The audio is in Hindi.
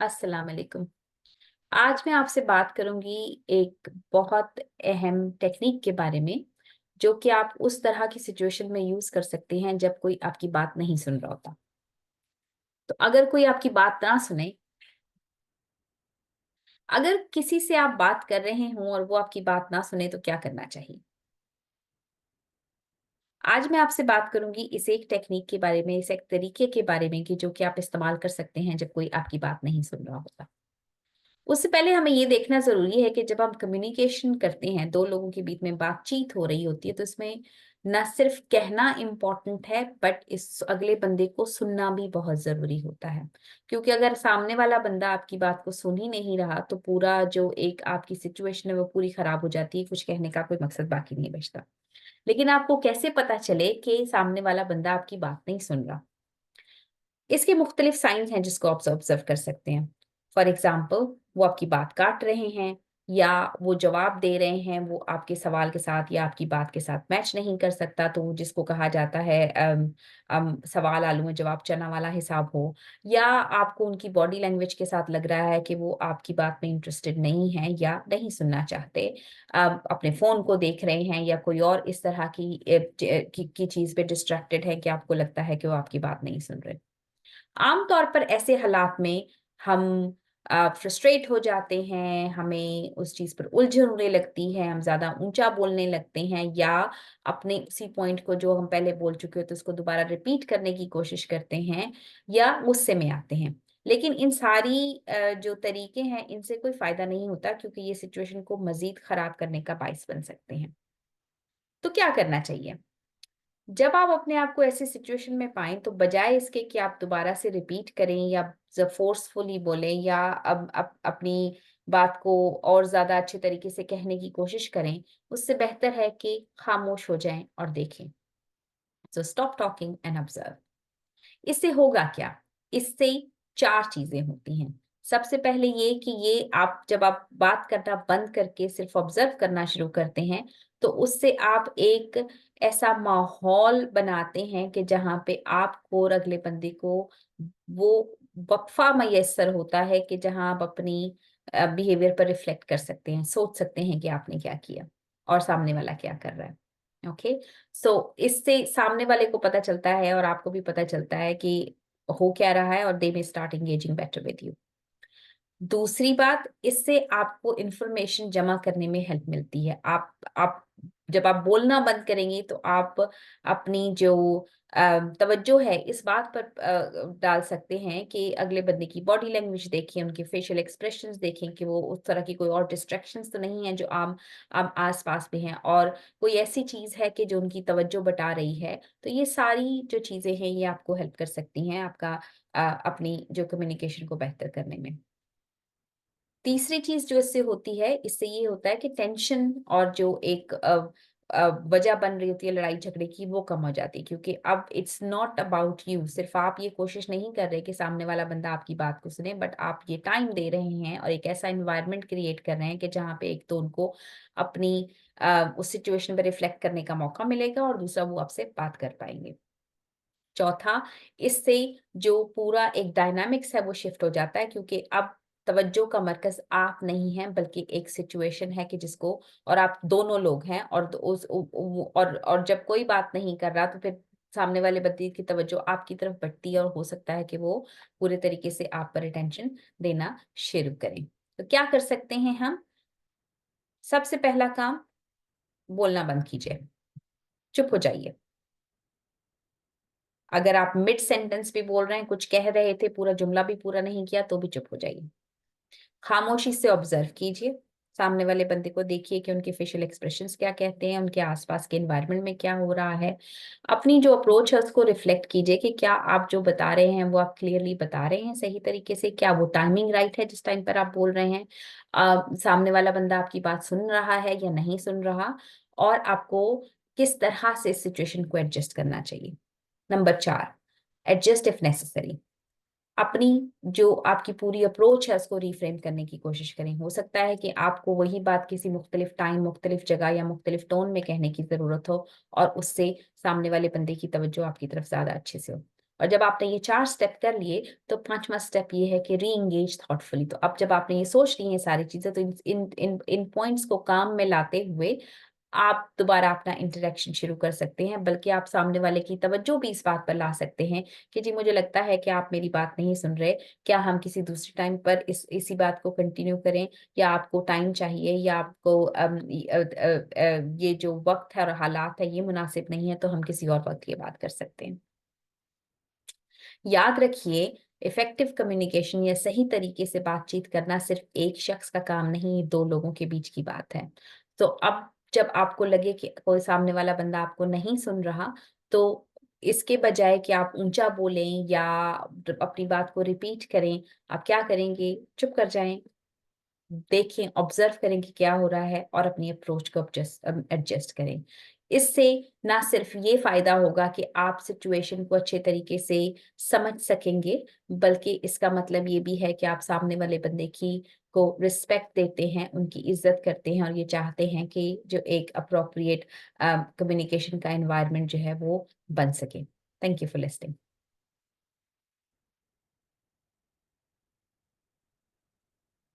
अस्सलाम वालेकुम। आज मैं आपसे बात करूंगी एक बहुत अहम टेक्निक के बारे में, जो कि आप उस तरह की सिचुएशन में यूज कर सकते हैं जब कोई आपकी बात नहीं सुन रहा होता। तो अगर कोई आपकी बात ना सुने, अगर किसी से आप बात कर रहे हों और वो आपकी बात ना सुने, तो क्या करना चाहिए। आज मैं आपसे बात करूंगी इस एक टेक्निक के बारे में, इस एक तरीके के बारे में कि जो कि आप इस्तेमाल कर सकते हैं जब कोई आपकी बात नहीं सुन रहा होता। उससे पहले हमें ये देखना ज़रूरी है कि जब हम कम्युनिकेशन करते हैं, 2 लोगों के बीच में बातचीत हो रही होती है, तो इसमें ना सिर्फ कहना इम्पोर्टेंट है, बट इस अगले बंदे को सुनना भी बहुत ज़रूरी होता है। क्योंकि अगर सामने वाला बंदा आपकी बात को सुन ही नहीं रहा, तो पूरा जो एक आपकी सिचुएशन है, वो पूरी खराब हो जाती है, कुछ कहने का कोई मकसद बाकी नहीं बचता। लेकिन आपको कैसे पता चले कि सामने वाला बंदा आपकी बात नहीं सुन रहा? इसके मुख्तलिफ साइन्स हैं जिसको आप ऑब्जर्व कर सकते हैं। फॉर एग्जाम्पल, वो आपकी बात काट रहे हैं, या वो जवाब दे रहे हैं, वो आपके सवाल के साथ या आपकी बात के साथ मैच नहीं कर सकता, तो वो जिसको कहा जाता है सवाल आलू में जवाब चना वाला हिसाब हो। या आपको उनकी बॉडी लैंग्वेज के साथ लग रहा है कि वो आपकी बात में इंटरेस्टेड नहीं है या नहीं सुनना चाहते, अपने फोन को देख रहे हैं, या कोई और इस तरह की चीज पे डिस्ट्रैक्टेड है कि आपको लगता है कि वो आपकी बात नहीं सुन रहे। आमतौर पर ऐसे हालात में हम फ्रस्ट्रेट हो जाते हैं, हमें उस चीज़ पर उलझन होने लगती है, हम ज़्यादा ऊँचा बोलने लगते हैं, या अपने उसी पॉइंट को जो हम पहले बोल चुके होते हैं उसको दोबारा रिपीट करने की कोशिश करते हैं, या गुस्से में आते हैं। लेकिन इन सारी जो तरीके हैं, इनसे कोई फ़ायदा नहीं होता, क्योंकि ये सिचुएशन को मज़ीद ख़राब करने का बाइस बन सकते हैं। तो क्या करना चाहिए? जब आप अपने आप को ऐसी सिचुएशन में पाएँ, तो बजाय इसके कि आप दोबारा से रिपीट करें या फ़ोर्सफुली बोलें, या अब अपनी बात को और ज़्यादा अच्छे तरीके से कहने की कोशिश करें, उससे बेहतर है कि खामोश हो जाएँ और देखें। So stop talking and observe. इससे होगा क्या? इससे 4 चीज़ें होती हैं। सबसे पहले ये कि ये आप जब आप बात करना बंद करके सिर्फ़ ऑब्ज़र्व करना शुरू करते हैं, तो उससे आप एक ऐसा माहौल बनाते हैं कि जहाँ पे आपको और अगले बंदे को वो वक़्फ़ा मैस्सर होता है कि जहाँ आप अपनी बिहेवियर पर रिफ्लेक्ट कर सकते हैं, सोच सकते हैं कि आपने क्या किया और सामने वाला क्या कर रहा है। ओके? सो इससे सामने वाले को पता चलता है और आपको भी पता चलता है कि हो क्या रहा है, और they will start engaging better with you. दूसरी बात, इससे आपको इन्फॉर्मेशन जमा करने में हेल्प मिलती है। आप जब आप बोलना बंद करेंगे, तो आप अपनी जो तवज्जो है इस बात पर डाल सकते हैं कि अगले बंदे की बॉडी लैंग्वेज देखें, उनके फेशियल एक्सप्रेशंस देखें कि वो उस तरह की कोई और डिस्ट्रैक्शंस तो नहीं है जो आम आम आस-पास में हैं, और कोई ऐसी चीज़ है कि जो उनकी तवज्जो बटा रही है। तो ये सारी जो चीज़ें हैं, ये आपको हेल्प कर सकती हैं आपका अपनी जो कम्युनिकेशन को बेहतर करने में। तीसरी चीज़ जो इससे होती है, इससे ये होता है कि टेंशन और जो एक वजह बन रही होती है लड़ाई झगड़े की, वो कम हो जाती है, क्योंकि अब इट्स नॉट अबाउट यू। सिर्फ़ आप ये कोशिश नहीं कर रहे कि सामने वाला बंदा आपकी बात को सुने, बट आप ये टाइम दे रहे हैं और एक ऐसा एनवायरनमेंट क्रिएट कर रहे हैं कि जहाँ पे एक तो उनको अपनी उस सिचुएशन पे रिफ्लेक्ट करने का मौका मिलेगा, और दूसरा वो आपसे बात कर पाएँगे। चौथा, इससे जो पूरा एक डायनामिक्स है वो शिफ्ट हो जाता है, क्योंकि अब तवज्जो का मरकज़ आप नहीं हैं, बल्कि एक सिचुएशन है कि जिसको, और आप दोनों लोग हैं, और द उस उ उ और जब कोई बात नहीं कर रहा, तो फिर सामने वाले बंदे की तवज्जो आपकी तरफ बढ़ती है, और हो सकता है कि वो पूरे तरीके से आप पर अटेंशन देना शुरू करें। तो क्या कर सकते हैं हम? सबसे पहला काम, बोलना बंद कीजिए, चुप हो जाइए। अगर आप मिड सेंटेंस भी बोल रहे हैं, कुछ कह रहे थे, पूरा जुमला भी पूरा नहीं किया, तो भी चुप हो जाइए। खामोशी से ऑब्जर्व कीजिए, सामने वाले बंदे को देखिए कि उनके फेशियल एक्सप्रेशंस क्या कहते हैं, उनके आसपास के एनवायरनमेंट में क्या हो रहा है। अपनी जो अप्रोच है उसको रिफ्लेक्ट कीजिए कि क्या आप जो बता रहे हैं वो आप क्लियरली बता रहे हैं सही तरीके से, क्या वो टाइमिंग राइट है जिस टाइम पर आप बोल रहे हैं, सामने वाला बंदा आपकी बात सुन रहा है या नहीं सुन रहा, और आपको किस तरह से सिचुएशन को एडजस्ट करना चाहिए। Number 4, adjust if necessary. अपनी जो आपकी पूरी अप्रोच है उसको रिफ्रेम करने की कोशिश करें। हो सकता है कि आपको वही बात किसी मुख्तलिफ टाइम, मुख्तलिफ जगह या मुख्तलिफ टोन में कहने की ज़रूरत हो, और उससे सामने वाले बंदे की तवज्जो आपकी तरफ ज़्यादा अच्छे से हो। और जब आपने ये 4 स्टेप कर लिए तो 5वां स्टेप ये है कि री एंगेज थॉटफुली। तो अब जब आपने ये सोच ली है सारी चीजें, तो इन पॉइंट्स को काम में लाते हुए आप दोबारा अपना इंटरेक्शन शुरू कर सकते हैं, बल्कि आप सामने वाले की तवज्जो भी इस बात पर ला सकते हैं कि जी मुझे लगता है कि आप मेरी बात नहीं सुन रहे, क्या हम किसी दूसरे टाइम पर इसी बात को कंटिन्यू करें, या आपको टाइम चाहिए, या आपको ये जो वक्त है और हालात है ये मुनासिब नहीं है, तो हम किसी और वक्त ये बात कर सकते हैं। याद रखिए, इफेक्टिव कम्युनिकेशन या सही तरीके से बातचीत करना सिर्फ एक शख्स का काम नहीं, 2 लोगों के बीच की बात है। तो अब जब आपको लगे कि कोई सामने वाला बंदा आपको नहीं सुन रहा, तो इसके बजाय कि आप ऊंचा बोलें या अपनी बात को रिपीट करें, आप क्या करेंगे? चुप कर जाएं, देखें, ऑब्जर्व करें कि क्या हो रहा है और अपनी अप्रोच को एडजस्ट करें। इससे ना सिर्फ ये फायदा होगा कि आप सिचुएशन को अच्छे तरीके से समझ सकेंगे, बल्कि इसका मतलब ये भी है कि आप सामने वाले बंदे की को रिस्पेक्ट देते हैं, उनकी इज्जत करते हैं और ये चाहते हैं कि जो एक अप्रोप्रिएट कम्युनिकेशन का एनवायरनमेंट जो है वो बन सके। Thank you for listening.